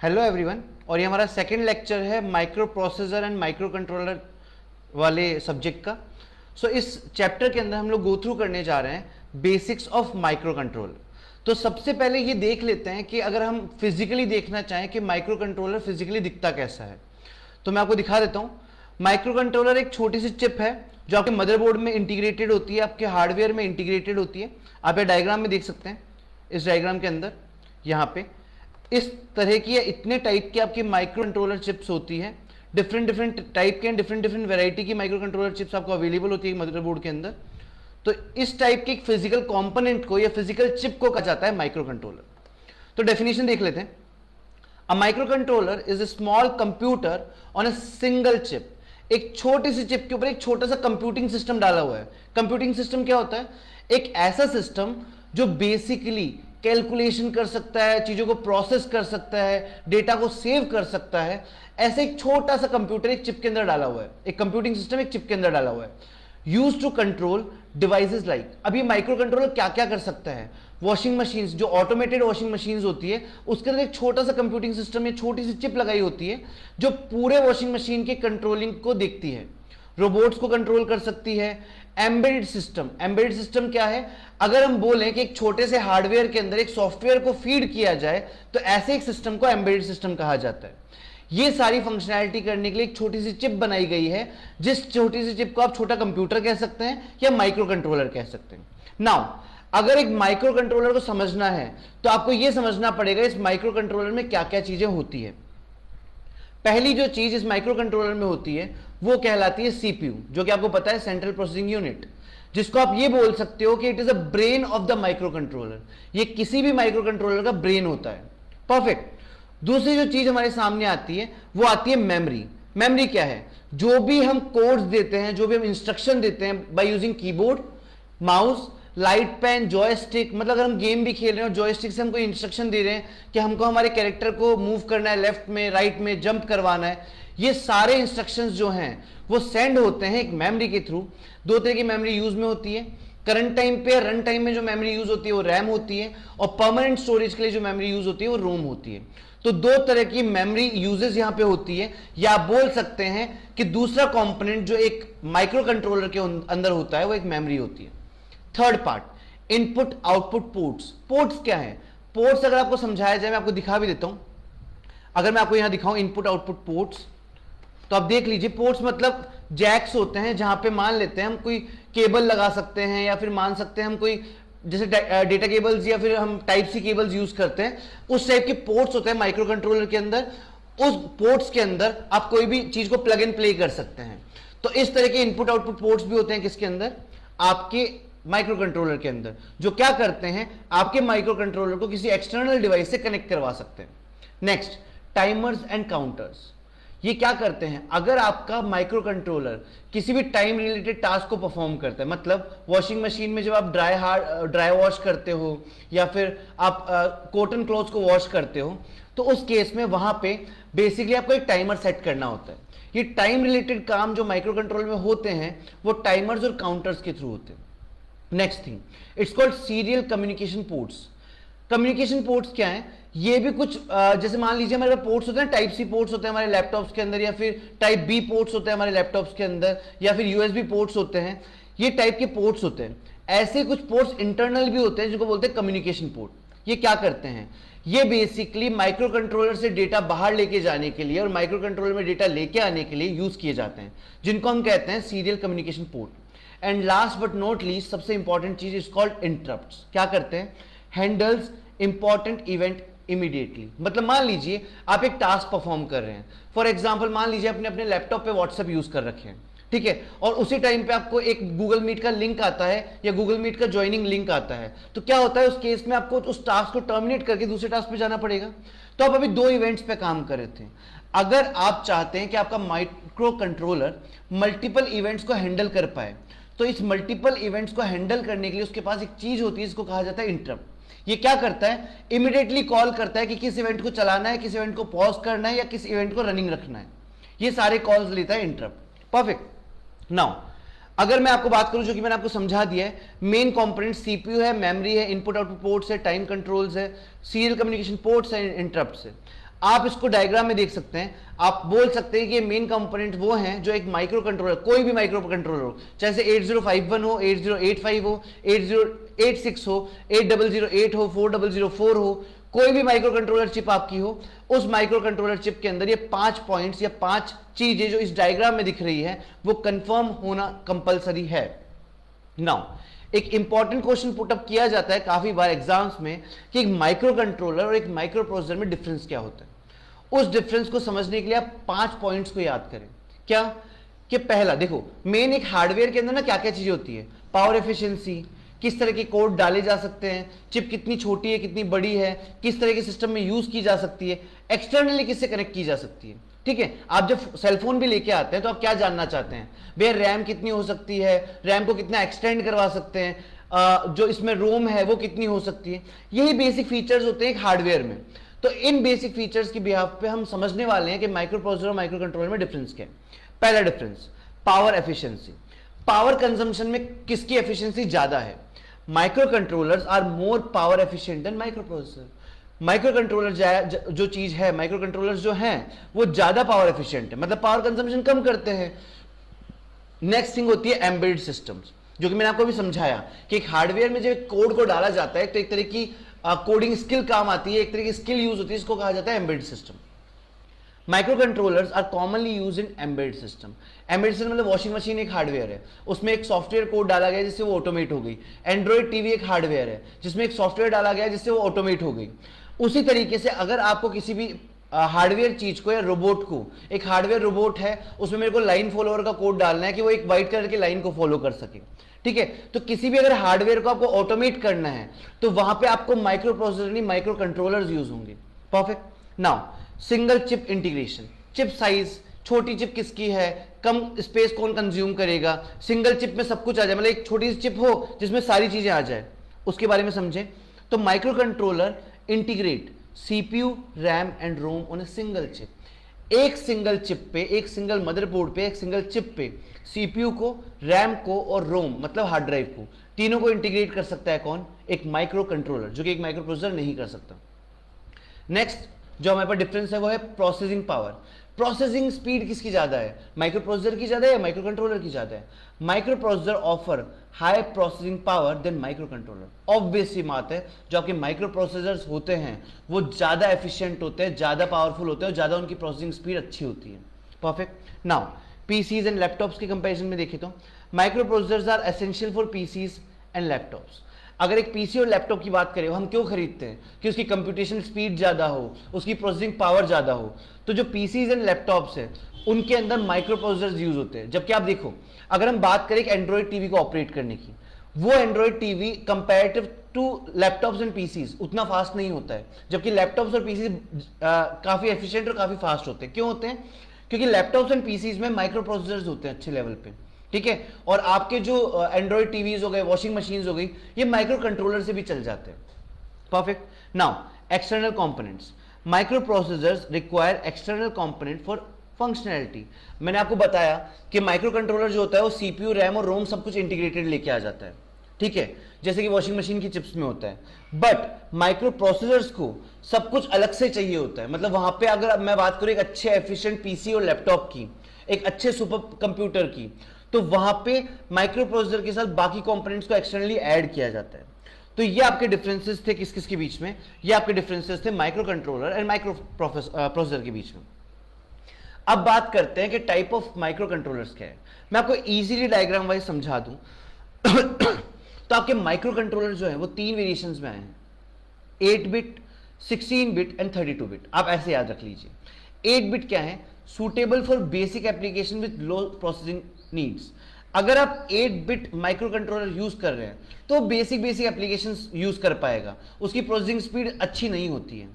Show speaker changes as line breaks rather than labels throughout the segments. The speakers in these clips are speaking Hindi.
हेलो एवरीवन, और ये हमारा सेकंड लेक्चर है micro processor and micro controller वाले सब्जेक्ट का। इस चैप्टर के अंदर हम लोग गो थ्रू करने जा रहे हैं बेसिक्स ऑफ माइक्रो कंट्रोलर। तो सबसे पहले ये देख लेते हैं कि अगर हम फिजिकली देखना चाहें कि माइक्रो कंट्रोलर फिजिकली दिखता कैसा है, तो मैं आपको दिखा देता हूँ। माइक्रो कंट्रोलर एक छोटी सी चिप है जो आपके मदरबोर्ड में इंटीग्रेटेड होती है, आपके हार्डवेयर में इंटीग्रेटेड होती है। आप ये डायग्राम में देख सकते हैं, इस डायग्राम के अंदर यहाँ पे इस तरह की या इतने टाइप की आपकी माइक्रो कंट्रोलर चिप्स होती है। डिफरेंट डिफरेंट टाइप के, डिफरेंट डिफरेंट वैरायटी की माइक्रो कंट्रोलर चिप्स आपको अवेलेबल होती है मदरबोर्ड के अंदर। तो इस टाइप के फिजिकल कंपोनेंट को या फिजिकल चिप को कहा जाता है माइक्रो कंट्रोलर। तो डेफिनेशन देख लेते हैं। A micro controller is a small computer on a single chip. एक छोटी सी चिप के ऊपर एक छोटा सा कंप्यूटिंग सिस्टम डाला हुआ है। कंप्यूटिंग सिस्टम क्या होता है? एक ऐसा सिस्टम जो बेसिकली कैलकुलेशन कर सकता है, चीजों को प्रोसेस कर सकता है, डेटा को सेव कर सकता है। ऐसे एक छोटा सा कंप्यूटर एक चिप के अंदर डाला हुआ है, एक कंप्यूटिंग सिस्टम एक चिप के अंदर डाला हुआ है, use to control devices like. अब ये माइक्रो कंट्रोलर क्या क्या कर सकता है? वॉशिंग मशीन, जो ऑटोमेटेड वॉशिंग मशीन होती है, उसके अंदर एक छोटा सा कंप्यूटिंग सिस्टम या छोटी सी चिप लगाई होती है जो पूरे वॉशिंग मशीन के कंट्रोलिंग को देखती है। रोबोट्स को कंट्रोल कर सकती है। एम्बेडेड सिस्टम, एम्बेडेड सिस्टम क्या है? अगर हम बोलें कि एक छोटे से हार्डवेयर के अंदर एक सॉफ्टवेयर को फीड किया जाए तो ऐसे एक सिस्टम को एम्बेडेड सिस्टम कहा जाता है। ये सारी फंक्शनैलिटी करने के लिए एक छोटी सी चिप बनाई गई है, जिस छोटी सी चिप को आप छोटा कंप्यूटर कह सकते हैं या माइक्रो कंट्रोलर कह सकते हैं। नाउ अगर एक माइक्रो कंट्रोलर को समझना है तो आपको यह समझना पड़ेगा इस माइक्रो कंट्रोलर में क्या क्या चीजें होती है। पहली जो चीज इस माइक्रो कंट्रोलर में होती है वो कहलाती है सीपीयू, जो कि आपको पता है सेंट्रल प्रोसेसिंग यूनिट, जिसको आप ये बोल सकते हो कि it is a brain of the micro controller. ये किसी भी माइक्रो कंट्रोलर का ब्रेन होता है। परफेक्ट। दूसरी जो चीज हमारे सामने आती है वो आती है मेमोरी। मेमोरी क्या है? जो भी हम कोड्स देते हैं, जो भी हम इंस्ट्रक्शन देते हैं by using keyboard, mouse, light pen, joystick, मतलब अगर हम गेम भी खेल रहे हैं और जॉयस्टिक से हमको इंस्ट्रक्शन दे रहे हैं कि हमको हमारे कैरेक्टर को मूव करना है, लेफ्ट में, राइट में, जंप करवाना है, ये सारे इंस्ट्रक्शंस जो हैं वो सेंड होते हैं एक मेमोरी के थ्रू। दो तरह की मेमोरी यूज में होती है। करंट टाइम पे, रन टाइम में जो मेमोरी यूज होती है वो रैम होती है, और परमानेंट स्टोरेज के लिए जो मेमोरी यूज होती है वो रोम होती है। तो दो तरह की मेमोरी यूजेस यहां पे होती है, या आप बोल सकते हैं कि दूसरा कंपोनेंट जो एक माइक्रो कंट्रोलर के अंदर होता है वो एक मेमोरी होती है। Third part, input output ports. Ports क्या है? पोर्ट्स अगर आपको समझाया जाए, मैं आपको दिखा भी देता हूं। अगर मैं आपको यहां दिखाऊं इनपुट आउटपुट पोर्ट्स, तो आप देख लीजिए, पोर्ट्स मतलब जैक्स होते हैं जहां पे मान लेते हैं हम कोई केबल लगा सकते हैं, या फिर मान सकते हैं हम कोई जैसे डेटा केबल्स या फिर हम टाइप सी केबल्स यूज करते हैं, उस टाइप के पोर्ट्स होते हैं माइक्रो कंट्रोलर के अंदर। उस पोर्ट्स के अंदर आप कोई भी चीज को प्लग एंड प्ले कर सकते हैं। तो इस तरह के इनपुट आउटपुट पोर्ट्स भी होते हैं किसके अंदर? आपके माइक्रो कंट्रोलर के अंदर, जो क्या करते हैं, आपके माइक्रो कंट्रोलर को किसी एक्सटर्नल डिवाइस से कनेक्ट करवा सकते हैं। Next, timers and counters. ये क्या करते हैं? अगर आपका माइक्रो कंट्रोलर किसी भी टाइम रिलेटेड टास्क को परफॉर्म करता है, मतलब वॉशिंग मशीन में जब आप ड्राई वॉश करते हो या फिर आप कॉटन क्लॉथ्स को वॉश करते हो, तो उस केस में वहां पे बेसिकली आपको एक टाइमर सेट करना होता है। ये टाइम रिलेटेड काम जो माइक्रो कंट्रोलर में होते हैं वो टाइमर्स और काउंटर्स के थ्रू होते हैं। Next thing, it's called serial communication ports. Communication ports क्या है? ये भी कुछ जैसे मान लीजिए हमारे पास पोर्ट्स होते हैं, टाइप सी पोर्ट्स होते हैं हमारे लैपटॉप्स के अंदर, या फिर टाइप बी पोर्ट्स होते हैं हमारे लैपटॉप्स के अंदर, या फिर यूएसबी पोर्ट्स होते हैं। ये टाइप के पोर्ट्स होते हैं। ऐसे कुछ पोर्ट्स इंटरनल भी होते हैं जिनको बोलते हैं कम्युनिकेशन पोर्ट। ये क्या करते हैं? ये बेसिकली माइक्रो कंट्रोलर से डेटा बाहर लेके जाने के लिए और माइक्रो कंट्रोलर में डेटा लेके आने के लिए यूज किए जाते हैं, जिनको हम कहते हैं serial communication port. And last but not least, सबसे इंपॉर्टेंट चीज इज कॉल्ड इंटरप्ट्स। क्या करते हैं? Handles important event immediately. मतलब मान लीजिए आप एक टास्क परफॉर्म कर रहे हैं, फॉर एग्जांपल मान लीजिए अपने अपने लैपटॉप पे व्हाट्सएप यूज कर रखे हैं, ठीक है, और उसी टाइम पे आपको एक गूगल मीट का लिंक आता है या गूगल मीट का ज्वाइनिंग लिंक आता है, तो क्या होता है उस केस में आपको उस टास्क को टर्मिनेट करके दूसरे टास्क पे जाना पड़ेगा। तो आप अभी दो इवेंट्स पे काम कर रहे थे। अगर आप चाहते हैं कि आपका माइक्रो कंट्रोलर मल्टीपल इवेंट्स को हैंडल कर पाए, तो इस मल्टीपल इवेंट्स को हैंडल करने के लिए उसके पास एक चीज होती है जिसको कहा जाता है इंटरप्ट। ये क्या करता है? इमीडिएटली कॉल करता है कि किस इवेंट को चलाना है, किस इवेंट को पॉज करना है, या किस इवेंट को रनिंग रखना है। ये सारे कॉल्स लेता है इंटरप्ट। परफेक्ट। नाउ अगर मैं आपको बात करूं, जो कि मैंने आपको समझा दिया है, मेन कंपोनेंट सीपीयू है, मेमोरी है, इनपुट आउटपुट पोर्ट्स है, टाइम कंट्रोल्स है, सीरियल कम्युनिकेशन पोर्ट्स है, इंटरप्ट्स है। आप इसको डायग्राम में देख सकते हैं, आप बोल सकते हैं कि ये मेन कंपोनेंट वो हैं जो एक माइक्रो कंट्रोलर, कोई भी माइक्रो कंट्रोलर हो, चाहे 8051 हो, 8085 हो, 8086 हो, 8008 हो, 4004 हो, कोई भी माइक्रो कंट्रोलर चिप आपकी हो, उस माइक्रो कंट्रोलर चिप के अंदर ये 5 पॉइंट्स या 5 चीजें जो इस डायग्राम में दिख रही है वो कंफर्म होना कंपलसरी है। नाउ एक इंपॉर्टेंट क्वेश्चन पुटअप किया जाता है काफी बार एग्जाम्स में कि एक माइक्रो कंट्रोलर और एक माइक्रो प्रोसेसर में डिफरेंस क्या होता है। उस डिफरेंस को समझने के लिए आप 5 पॉइंट्स को याद करें। क्या कि पहला देखो, मेन एक हार्डवेयर के अंदर ना क्या क्या चीजें होती है, पावर एफिशिएंसी, किस तरह के कोड डाले जा सकते हैं, चिप कितनी छोटी है कितनी बड़ी है, किस तरह के सिस्टम में यूज की जा सकती है, एक्सटर्नली किससे कनेक्ट की जा सकती है। ठीक है, आप जब सेलफोन भी लेके आते हैं तो आप क्या जानना चाहते हैं, भैया रैम कितनी हो सकती है, रैम को कितना एक्सटेंड करवा सकते हैं, जो इसमें रोम है वो कितनी हो सकती है। यही बेसिक फीचर्स होते हैं एक हार्डवेयर में। तो इन बेसिक फीचर्स की बिहाफ पे हम समझने वाले हैं कि माइक्रो प्रोसेसर और माइक्रो कंट्रोलर में डिफरेंस क्या है। पहला difference, power efficiency. Power consumption में किसकी एफिशिएंसी ज्यादा है? Microcontrollers are more power efficient than microprocessor. Microcontroller जो चीज है, माइक्रो कंट्रोलर्स जो हैं वो ज्यादा पावर एफिशिएंट है, मतलब पावर कंजम्पशन कम करते हैं। नेक्स्ट थिंग होती है एम्बेडेड सिस्टम्स, जो कि मैंने आपको भी समझाया कि एक हार्डवेयर में जब कोड को डाला जाता है तो एक तरह की कोडिंग स्किल काम आती है, एक तरह की स्किल यूज होती है, इसको कहा जाता है embedded system. Microcontrollers are commonly use in embedded system. Embedded system मतलब वॉशिंग मशीन एक हार्डवेयर है, उसमें एक सॉफ्टवेयर कोड डाला गया जिससे वो ऑटोमेट हो गई। एंड्रॉइड टीवी एक हार्डवेयर है जिसमें एक सॉफ्टवेयर डाला गया जिससे वो ऑटोमेट हो गई। उसी तरीके से अगर आपको किसी भी हार्डवेयर चीज को या रोबोट को, एक हार्डवेयर रोबोट है उसमें मेरे को लाइन फॉलोअर का कोड डालना है कि वो एक व्हाइट कलर की लाइन को फॉलो कर सके। ठीक है, तो किसी भी अगर हार्डवेयर को आपको ऑटोमेट करना है तो वहां पे आपको माइक्रो प्रोसेसर नहीं माइक्रो कंट्रोलर्स यूज होंगे। Perfect. Now single chip integration, chip size, छोटी चिप किसकी है, कम स्पेस कौन कंज्यूम करेगा, सिंगल चिप में सब कुछ आ जाए, मतलब एक छोटी सी चिप हो जिसमें सारी चीजें आ जाए, उसके बारे में समझें। तो microcontroller integrate CPU, RAM and ROM on a single chip. एक सिंगल चिप पे, एक सिंगल मदरबोर्ड पे, एक सिंगल चिप पे सीपीयू को, रैम को और रोम मतलब हार्ड ड्राइव को, तीनों को इंटीग्रेट कर सकता है कौन? एक माइक्रो कंट्रोलर, जो कि एक माइक्रो प्रोसेसर नहीं कर सकता। नेक्स्ट जो हमारे पास डिफरेंस है वो है प्रोसेसिंग पावर। प्रोसेसिंग स्पीड किसकी ज्यादा है, माइक्रो प्रोसेसर की ज्यादा है या माइक्रो कंट्रोलर की ज्यादा है? Microprocessor offer high processing power than microcontroller. Obvious सी बात है, जो आपके माइक्रो प्रोसेसर्स होते हैं वो ज्यादा एफिशिएंट होते हैं, ज्यादा पावरफुल होते हैं और ज्यादा उनकी प्रोसेसिंग स्पीड अच्छी होती है। Perfect. Now PCs and laptops के कंपैरिजन में देखें तो microprocessors are essential for PCs and laptops. अगर एक पीसी और लैपटॉप की बात करें, हम क्यों खरीदते हैं? कि उसकी कंप्यूटेशन स्पीड ज्यादा हो, उसकी प्रोसेसिंग पावर ज्यादा हो। तो जो पीसीज एंड लैपटॉप्स है उनके अंदर माइक्रो प्रोसेसर्स यूज होते हैं। जबकि आप देखो, अगर हम बात करें एक एंड्रॉइड टीवी को ऑपरेट करने की, वो Android TV comparative to laptops and PCs उतना फास्ट नहीं होता है, जबकि लैपटॉप्स और पीसीज काफी एफिशिएंट और काफी फास्ट होते हैं। क्यों होते हैं? क्योंकि लैपटॉप्स एंड पीसीज में माइक्रो प्रोसेसर्स होते हैं अच्छे लेवल पे। ठीक है, और आपके जो एंड्रॉइड टीवीज हो गए, वॉशिंग मशीन्स हो गई, ये माइक्रो कंट्रोलर से भी चल जाते हैं। Perfect. Now external components. Micro processors require external component for functionality. मैंने आपको बताया कि माइक्रो कंट्रोलर जो होता है वो सीपीयू, रैम और रोम सब कुछ इंटीग्रेटेड लेके आ जाता है। ठीक है, जैसे कि वॉशिंग मशीन की चिप्स में होता है। बट माइक्रो प्रोसेसर्स को सब कुछ अलग से चाहिए होता है। मतलब वहां पे अगर मैं बात करूं एक अच्छे एफिशिएंट पीसी और लैपटॉप की, एक अच्छे सुपर कंप्यूटर की, तो वहां पे माइक्रो प्रोसेसर के साथ बाकी कंपोनेंट्स को एक्सटर्नली ऐड किया जाता है। तो ये आपके डिफरेंसेस थे किस किस के बीच में? ये आपके डिफरेंसेस थे micro controller and micro processor के बीच में। अब बात करते हैं कि टाइप ऑफ माइक्रो कंट्रोलर्स क्या है। मैं आपको इजीली डायग्राम वाइज समझा दूं तो आपके माइक्रो कंट्रोलर जो है वो 3 वेरिएशंस में आए हैं, 8 बिट, 16 बिट एंड 32 बिट। आप ऐसे याद रख लीजिए। 8 बिट क्या है? Suitable for basic application with low processing needs. अगर आप 8 बिट माइक्रो कंट्रोलर यूज कर रहे हैं तो बेसिक एप्लीकेशंस यूज कर पाएगा, उसकी प्रोसेसिंग स्पीड अच्छी नहीं होती है।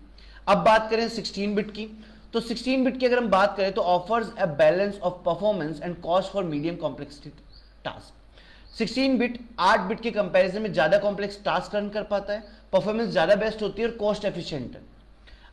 अब बात करें 16 बिट की, तो 16 बिट की अगर हम बात करें तो offers a balance of performance and cost for medium complexity task. 16 bit 8 bit के कंपैरिजन में ज्यादा कॉम्प्लेक्स टास्क रन कर पाता है, परफॉर्मेंस ज्यादा बेस्ट होती है और कॉस्ट एफिशिएंट है।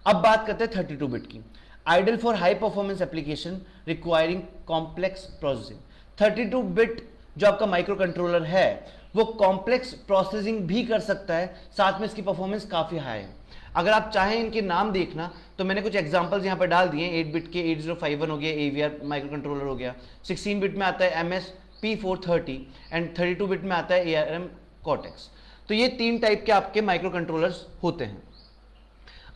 अब बात करते हैं 32 बिट की, ideal for high performance application requiring complex processing. 32 bit जो आपका माइक्रो कंट्रोलर है वो कॉम्प्लेक्स प्रोसेसिंग भी कर सकता है, साथ में इसकी परफॉर्मेंस काफी हाई है। अगर आप चाहें इनके नाम देखना तो मैंने कुछ एग्जांपल्स यहाँ पर डाल दिए। 8 बिट के 8051 हो गया, AVR माइक्रो कंट्रोलर हो गया। 16 बिट में आता है MS P430 एंड 32 बिट में आता है ARM Cortex। तो ये 3 टाइप के आपके माइक्रो कंट्रोलर्स होते हैं।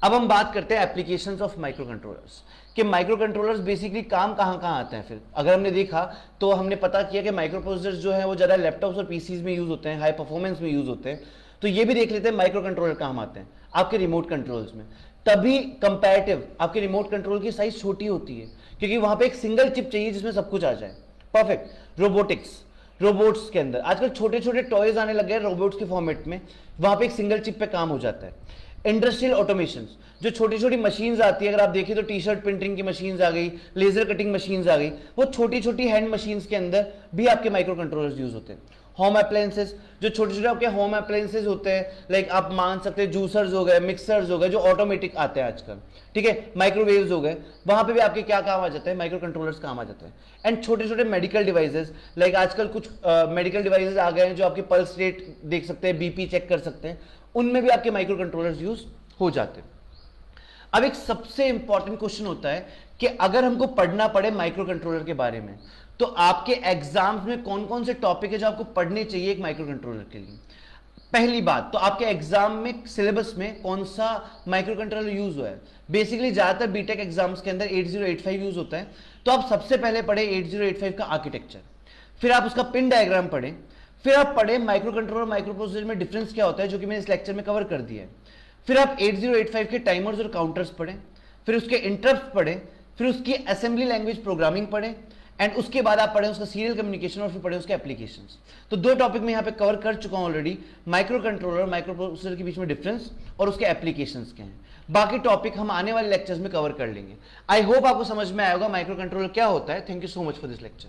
अब हम बात करते हैं एप्लीकेशंस ऑफ माइक्रो कंट्रोलर्स, कि माइक्रो कंट्रोलर्स बेसिकली काम कहाँ कहाँ आते हैं। फिर अगर हमने देखा तो हमने पता किया कि माइक्रो प्रोसेसर्स जो है वो ज़्यादा लैपटॉप्स और पीसीज में यूज होते हैं, हाई परफॉर्मेंस में यूज होते हैं। तो ये भी देख लेते हैं माइक्रो कंट्रोलर काम आते हैं आपके रिमोट कंट्रोल्स में। तभी कंपैरेटिव आपके रिमोट कंट्रोल की साइज छोटी होती है, क्योंकि वहां पे एक सिंगल चिप चाहिए जिसमें सब कुछ आ जाए। परफेक्ट। रोबोटिक्स, रोबोट्स के अंदर आजकल छोटे छोटे टॉयज आने लगे हैं रोबोट्स के फॉर्मेट में, वहां पे एक सिंगल चिप पे काम हो जाता है। इंडस्ट्रियल ऑटोमेशन, जो छोटी छोटी मशीन्स आती है, अगर आप देखें तो टी शर्ट प्रिंटिंग की मशीन्स आ गई, लेजर कटिंग मशीन्स आ गई, वो छोटी छोटी हैंड मशीन्स के अंदर भी आपके माइक्रो कंट्रोलर्स यूज होते हैं। होम अप्लायंसेस, जो छोटे छोटे आपके होम अप्लायंसेस होते हैं, लाइक आप मान सकते हैं जूसर्स हो गए, मिक्सर्स हो गए, जो ऑटोमेटिक आते हैं आजकल, ठीक है, माइक्रोवेव्स हो गए, वहां पे भी आपके क्या काम आ जाते हैं, माइक्रो कंट्रोलर्स काम आ जाते हैं। एंड छोटे छोटे मेडिकल डिवाइसेस, लाइक आजकल कुछ मेडिकल डिवाइसेस आ गए हैं जो आपकी पल्स रेट देख सकते हैं, बीपी चेक कर सकते हैं, उनमें भी आपके माइक्रो कंट्रोलर्स यूज हो जाते हैं। अब एक सबसे इंपॉर्टेंट क्वेश्चन होता है कि अगर हमको पढ़ना पड़े माइक्रो कंट्रोलर के बारे में, तो आपके एग्जाम्स में कौन कौन से टॉपिक है जो आपको पढ़ने चाहिए एक माइक्रो कंट्रोलर के लिए। पहली बात तो आपके एग्जाम में सिलेबस में कौन सा माइक्रो कंट्रोलर यूज हुआ है। बेसिकली ज्यादातर बीटेक एग्जाम्स के अंदर 8085 यूज होता है, तो आप सबसे पहले पढ़े 8085 का आर्किटेक्चर, फिर आप उसका पिन डायग्राम पढ़े, फिर आप पढ़े माइक्रो कंट्रोलर माइक्रो प्रोसेसर में डिफरेंस क्या होता है, जो कि मैंने इस लेक्चर में कवर कर दिया है। फिर आप 8085 के टाइमर्स और काउंटर्स पढ़ें, फिर उसके इंटरप्ट पढ़ें, फिर उसकी असेंबली लैंग्वेज प्रोग्रामिंग पढ़ें, एंड उसके बाद आप पढ़ें उसका सीरियल कम्युनिकेशन, और फिर पढ़ें उसके एप्लीकेशंस। तो 2 टॉपिक मैं यहाँ पे कवर कर चुका हूँ ऑलरेडी, माइक्रो कंट्रोलर और माइक्रो प्रोसेसर के बीच में डिफरेंस और उसके एप्लीकेशंस क्या हैं। बाकी टॉपिक हम आने वाले लेक्चर्स में कवर कर लेंगे। आई होप आपको समझ में आएगा माइक्रो कंट्रोलर क्या होता है। Thank you so much for this lecture.